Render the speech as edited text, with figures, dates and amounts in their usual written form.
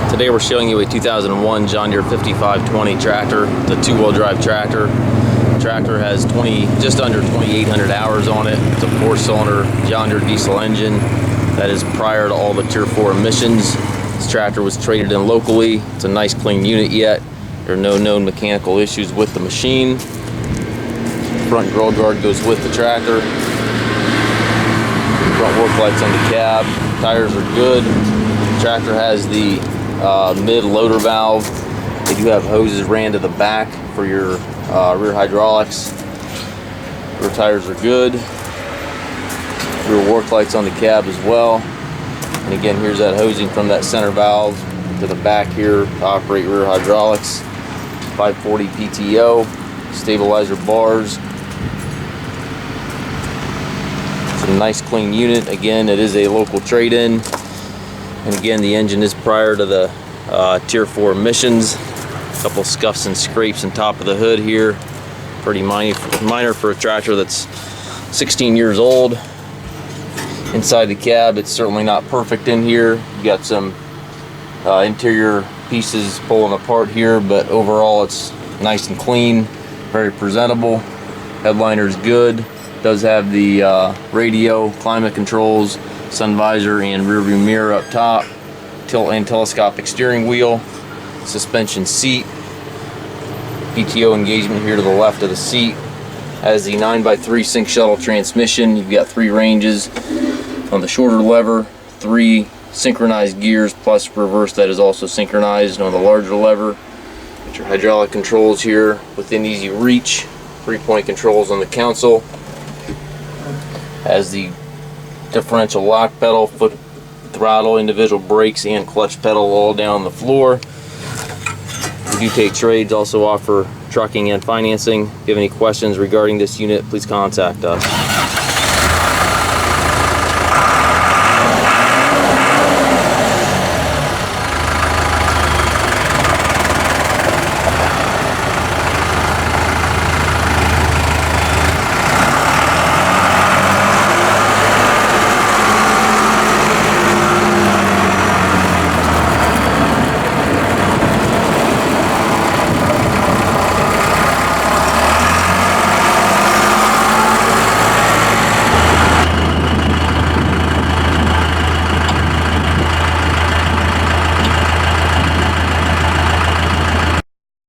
Today we're showing you a 2001 John Deere 5520 tractor. It's a two-wheel drive tractor. The tractor has just under 2,800 hours on it. It's a 4-cylinder John Deere diesel engine that is prior to all the Tier 4 emissions. This tractor was traded in locally. It's a nice clean unit yet. There are no known mechanical issues with the machine. Front grill guard goes with the tractor. Front work lights on the cab. Tires are good. The tractor has the mid loader valve. They do have hoses ran to the back for your rear hydraulics. Rear tires are good. Rear work lights on the cab as well. And again, here's that hosing from that center valve to the back here to operate rear hydraulics. 540 PTO, stabilizer bars. It's a nice clean unit. Again, it is a local trade-in. And again, the engine is prior to the Tier 4 emissions. A couple scuffs and scrapes on top of the hood here. Pretty minor for a tractor that's 16 years old. Inside the cab, it's certainly not perfect in here. You got some interior pieces pulling apart here, but overall it's nice and clean, very presentable. Headliner is good. Does have the radio, climate controls, sun visor and rear view mirror up top, tilt and telescopic steering wheel, suspension seat, PTO engagement here to the left of the seat. Has the 9x3 sync shuttle transmission. You've got 3 ranges on the shorter lever, 3 synchronized gears plus reverse that is also synchronized on the larger lever. Got your hydraulic controls here within easy reach, 3-point controls on the console. Has the differential lock pedal, foot throttle, individual brakes, and clutch pedal all down the floor. We do take trades, also offer trucking and financing. If you have any questions regarding this unit, please contact us.